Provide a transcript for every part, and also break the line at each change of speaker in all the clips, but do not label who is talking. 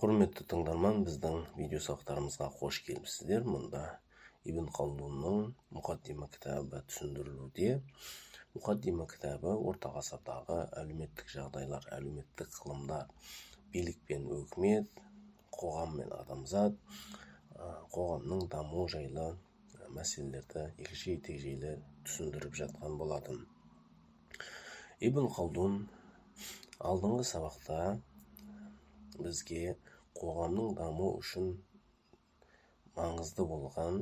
Құрметті тыңдарман, біздің видео сабақтарымызға қош келіпсіздер. Мұнда Ибн Халдунның Мұқаддима кітабы түсіндірілуде. Мұқаддима кітабы орта ғасырдағы әлеуметтік жағдайлар, әлеуметтік ғылымдар, билік пен өкімет, қоғам мен адамзат, қоғамның даму жайлы мәселелерді егжей-тегжейлі түсіндіріп жатқан болатын. Ибн Халдун алдыңғы сабақта бізге қоғамның даму үшін маңызды болған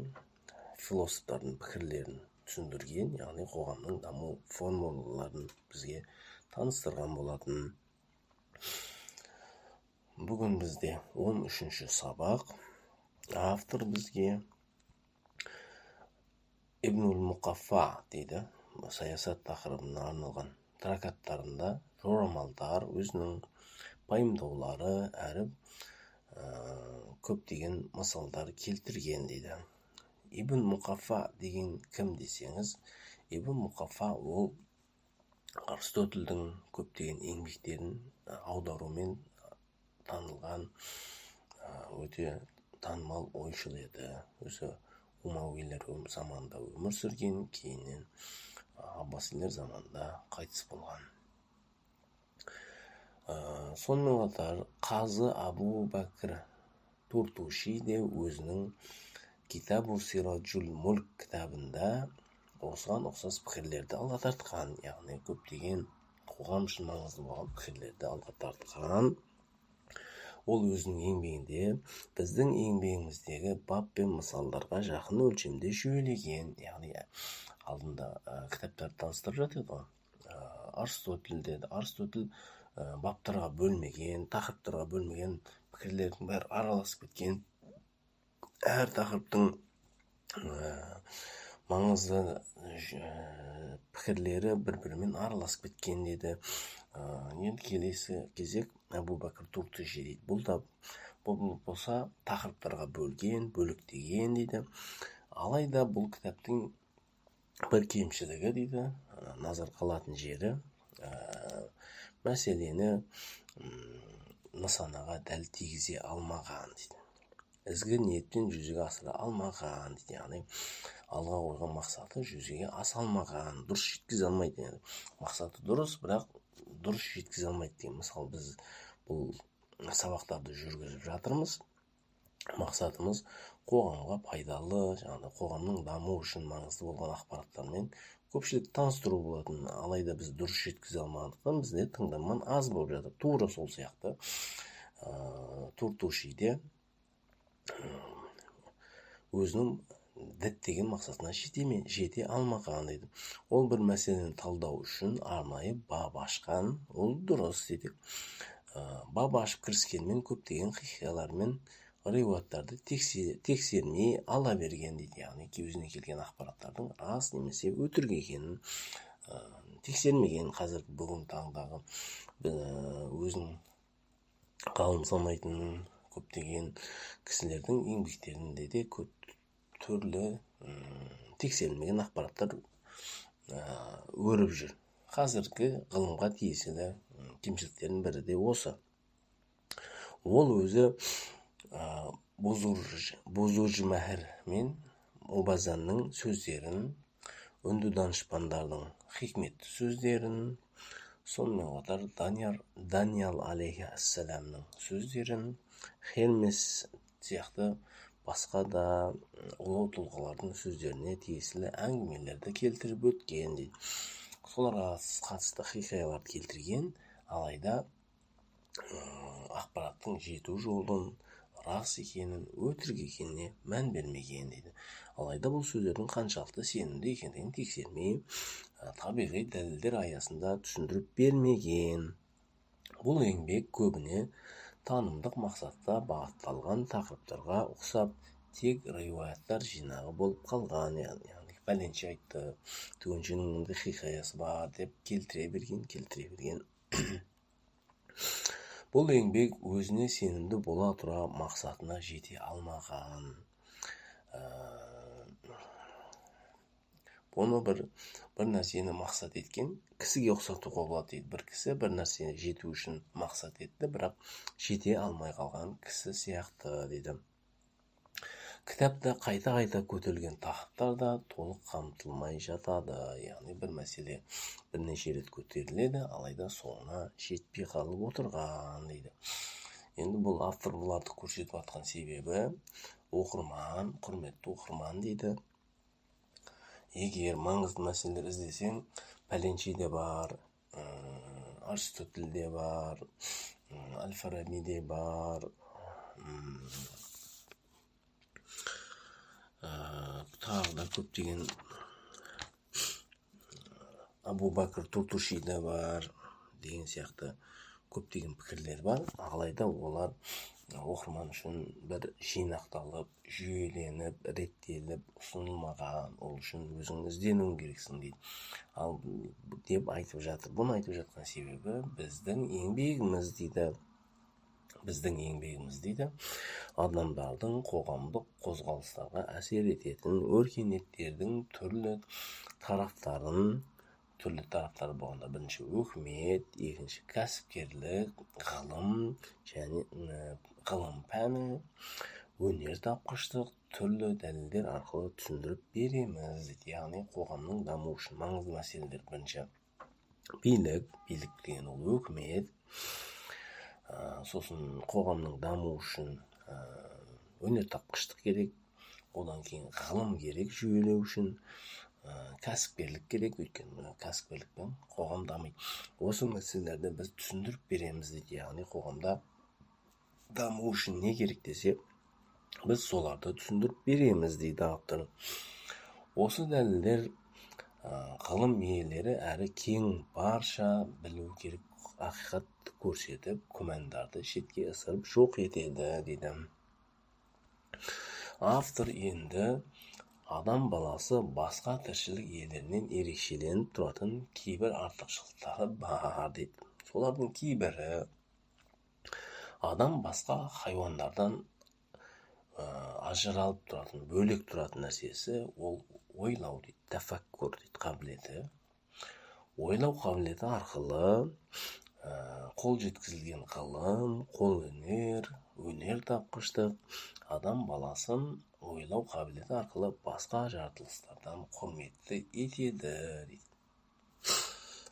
философтардың пікірлерін түсіндірген, яғни қоғамның даму формулаларын бізге таныстырған болатын. Бүгін бізде 13-ші сабақ. Автор бізге Ибнул Мұқаффа дейді, саясат тақырыбына арналған трактаттарында жорамалдар, өзінің пайымдаулары әріп көптеген мысалдар келтірген дейді. Ибн Мұқаффа деген кім десеңіз, Ибн Мұқаффа ол Аристотельдің көптеген еңбектерін аударумен танылған өте танымал ойшыл еді. Өзі умавилер заманында өмір сүрген, кейіннен аббасилер заманында қайтыс болған. Сонымен қатар Қазы Абу Бәкір Туртуши де өзінің Китабу Сираджул Мулк кітабында осыған ұқсас пікірлерді алға тартқан, яғни көптеген қоғам үшін маңызды болған пікірлерді алға тартқан. Ол өзінің еңбегінде біздің еңбегіміздегі бап пен мысалдарға жақын өлшемде жүйелеген, яғни алдында кітаптарды таныстырып жатыр. Аристотель баптарға бөлмеген, тақырыптарға бөлмеген, пікірлердің бәрі араласып кеткен, әр тақырыптың маңызды пікірлері бір-бірімен араласып кеткен деді. Енді келесі кезек Абу Бәкір Туртуши дейді. Бұл болса тақырыптарға бөлген, бөліктеген дейді. Алайда бұл кітаптың бір кемшілігі дейді, назар қалатын жері, мәселені нысанаға дәл тигізе алмаған дейді. Ізгі ниетпен жүзеге асыра алмаған дейді. Яғни алға қойған мақсаты жүзеге аса алмаған, дұрыс жеткізе алмайды. Мақсаты дұрыс, бірақ дұрыс жеткізе алмайды деген. Мысалы, біз бұл сабақтарды жүргізіп жатырмыз. Мақсатымыз қоғамға пайдалы, жаңағы қоғамның даму үшін маңызды болған ақпараттармен көпшілікті таныстыру болатын. Алайда біз дұрыс жеткізе алмағандықтан бізде тыңдарман аз болып жатыр. Тура сол сияқты Туртушиде өзінің діттеген мақсатына жете алмаған дейді. Ол бір мәселені талдау үшін арнайы бап ашқан, ол дұрыс дейді. Бап ашып кіріскенмен көптеген хикаялар мен риуаяттарды тексермей ала берген дейді. Яғни өзіне келген ақпараттардың рас немесе өтірік екенін тексермеген. Қазір бүгін таңдағы өзінің ғалым санайтын көптеген кісілердің еңбектерінде де көп түрлі тексерілмеген ақпараттар өріп жүр. Қазіргі ғылымға тиесілі кемшіліктердің бірі де осы. Ол өзі Бузуржмәһір мен Мубазанның сөздерін, үнді данышпандардың хикметті сөздерін, сонымен қатар Даниял алейхиссаламның сөздерін, Хермес сияқты басқа да ұлы тұлғалардың сөздеріне тиесілі әңгімелерді келтіріп өткен дейді. Соларға қатысты хикаяларды келтірген, алайда ақпараттың жету жолын, рас екенін, өтірік екеніне мән бермеген дейді. Алайда бұл сөздердің қаншалықты сенімді екендігін тексермей, табиғи дәлелдер аясында түсіндіріп бермеген. Бұл еңбек көбіне танымдық мақсатта бағытталған тақырыптарға ұқсап, тек риуаяттар жинағы болып қалған. Яғни пәленше айтты, түгеншенің мындай хикаясы бар деп келтіре берген. Бұл еңбек өзіне сенімді бола тұра мақсатына жете алмаған. Бұны бір нәрсені мақсат еткен кісіге ұқсатуға болады дейді. Бір кісі бір нәрсені жету үшін мақсат етті, бірақ жете алмай қалған кісі сияқты дейді. Кітапта қайта-қайта көтерілген тақырыптар да толық қамтылмай жатады. Яғни бір мәселе бірнеше рет көтеріледі, алайда соңына жетпей қалып отырған дейді. Енді бұл автор бұларды көрсетіп жатқан себебі оқырман, құрметті оқырман дейді. Егер маңызды мәселелер іздесең, пәленшеде бар, Аристотельде бар, Әл-Фарабиде бар, тағы да көптеген Абу Бакр Туртушиде бар деген сияқты көптеген пікірлер бар. Алайда олар оқырман үшін бір жинақталып, жүйеленіп, реттеліп ұсынылмаған. Ол үшін өзің ізденуің керексің дейді. Ал деп айтып жатыр. Бұны айтып жатқан себебі біздің еңбегіміз дейді. Адамдардың қоғамдық қозғалыстарға әсер ететін өркениеттердің түрлі тараптары болғанда, бірінші өкімет, екінші кәсіпкерлік, ғылым және ғылым пәні, өнер тапқыштық түрлі дәлелдер арқылы түсіндіріп береміз. Яғни қоғамның дамуы үшін маңызды мәселелер бірінші билік деген ол өкімет, сосын қоғамның дамуы үшін өнер тапқыштық керек, одан кейін ғылым керек жүйелеу үшін, кәсіпкерлік керек, өйткені кәсіпкерлікпен қоғам дамиды. Осы мәселелерді біз түсіндіріп береміз дейді. Яғни қоғамда даму үшін не керек десе, біз соларды түсіндіріп береміз дейді автор. Осы дәлелдер ғылым иелері әрі кең барша білу керек ақиқатты көрсетіп, күмәндарды шетке ысырып жоқ етеді дейді. Автор енді адам баласы басқа тіршілік иелерінен ерекшеленіп тұратын кейбір артықшылықтары бар дейді. Солардың кейбірі адам басқа хайуандардан ажыралып тұратын, бөлек тұратын нәрсесі ол ойлау дейді, тәфәккур дейді қабілеті. Ойлау қабілеті арқылы қол жеткізілген ғылым, өнер тапқыштық адам баласын ойлау қабілеті арқылы басқа жаратылыстардан құрметті етеді дейді.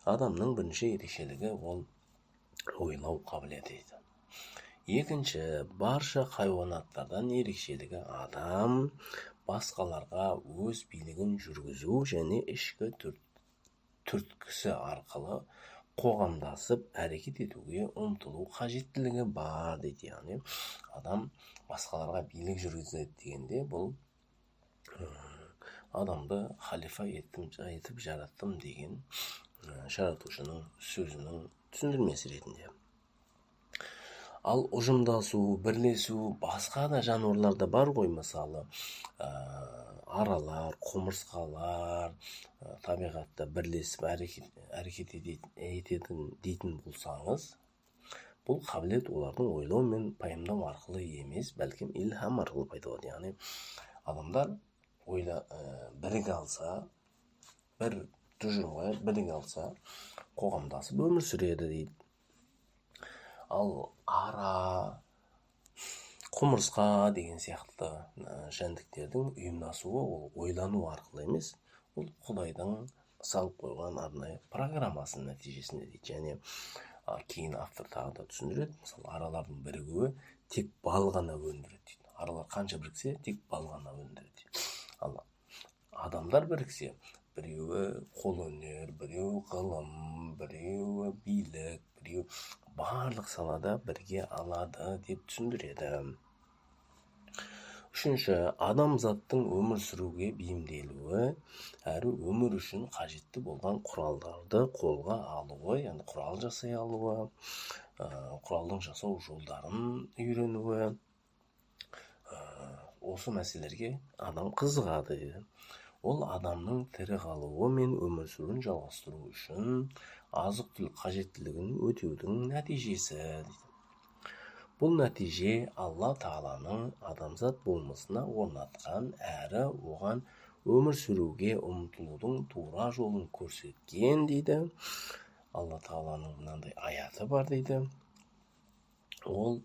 Адамның бірінші ерекшелігі ол ойлау қабілеті дейді. Екінші, барша хайуанаттардан ерекшелігі адам басқаларға өз билігін жүргізу және ішкі түрткісі арқылы қоғамдасып әрекет етуге ұмтылу қажеттілігі бар дейді. Яғни адам басқаларға билік жүргізеді дегенде бұл адамды халифа етіп жараттым деген жаратушының сөзінің түсіндірмесі ретінде. Ал ұжымдасу, бірлесу, басқа да жануарларда бар ғой, мысалы аралар, құмырсқалар табиғатта бірлесіп әрекет ететін дейтін болсаңыз, бұл қабілет олардың ойлау мен пайымдау арқылы емес, бәлкім илһам арқылы пайда болады. Яғни адамдар біріге алса, бір тұжырымға біріге алса, қоғамдасып өмір сүреді дейді. Ал ара, құмырсқа деген сияқты жәндіктердің ұйымдасуы ол ойлану арқылы емес, ол Құдайдың салып қойған арнайы программасының нәтижесінде дейді. Және кейін автор тағы да түсіндіреді. Мысалы, аралардың бірігуі тек бал ғана өндіреді дейді. Аралар қанша біріксе, тек бал ғана өндіреді дейді. Ал адамдар біріксе, біреуі қолөнер, біреуі ғылым, біреуі билік, біреуі барлық салада бірге алады деп түсіндіреді. Үшінші, адамзаттың өмір сүруге бейімделуі әрі өмір үшін қажетті болған құралдарды қолға алуы, яғни құрал жасай алуы, құралдың жасау жолдарын үйренуі, осы мәселелерге адам қызығады. Ол адамның тірі қалуы мен өмір сүруін жалғастыру үшін азық-түлік қажеттілігін өтеудің нәтижесі. Бұл нәтиже Алла Тағаланың адамзат болмысына орнатқан әрі оған өмір сүруге ұмтылудың тура жолын көрсеткен дейді. Алла Тағаланың мынандай аяты бар дейді. Ол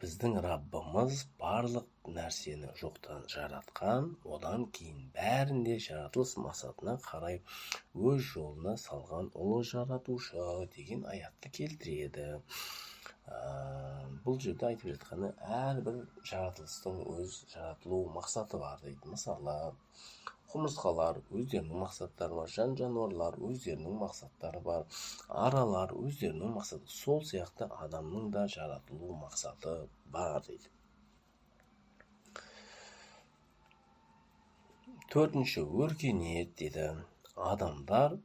біздің Раббымыз барлық нәрсені жоқтан жаратқан, одан кейін бәрінде жаратылыс мақсатына қарай өз жолына салған ұлы жаратушы деген аятты келтіреді. Бұл жерде айтып жатқаны әрбір жаратылыстың өз жаратылу мақсаты бар дейді. Мысалы, құмырсқалар өздерінің мақсаттары бар, жан-жануарлар өздерінің мақсаттары бар, аралар өздерінің мақсаты. Сол сияқты адамның да жаратылу мақсаты бар дейді. Төртінші, өркениет дейді. Адамдар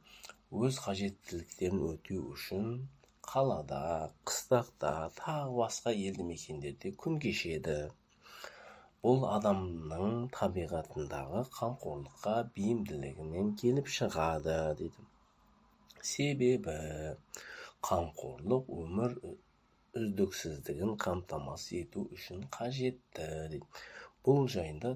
өз қажеттіліктерін өтеу үшін қалада, қыстақта, тағы басқа елді мекендерде күн кешеді. Бұл адамның табиғатындағы қамқорлыққа бейімділігінен келіп шығады дейді. Себебі қамқорлық өмір үздіксіздігін қамтамасыз ету үшін қажетті дейді. Бұл жайында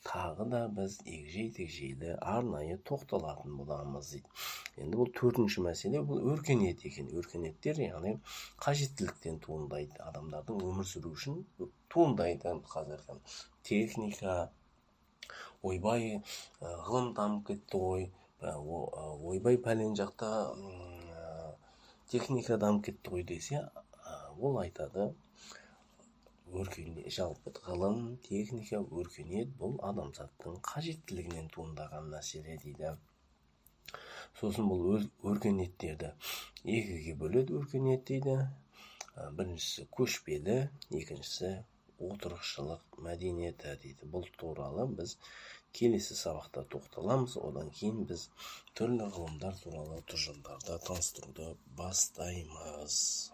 тағы да біз егжей-тегжейлі арнайы тоқталатын боламыз дейді. Енді бұл төртінші мәселе, бұл өркениет екен. Өркениеттер, яғни қажеттіліктен туындайды. Адамдардың өмір сүру үшін туындайды. Қазіргі техника, ойбай ғылым дамып кетті ғой, ойбай пәлен жақта техника дамып кетті ғой десе, ол айтады, жалпы ғылым, техника, өркениет бұл адамзаттың қажеттілігінен туындаған мәселе дейді. Сосын бұл өркениеттерді екіге бөледі өркениет дейді. Біріншісі көшпелі, екіншісі отырықшылық мәдениеті дейді. Бұл туралы біз келесі сабақта тоқталамыз. Одан кейін біз түрлі ғылымдар туралы тұжырымдарды таныстыруды бастаймыз.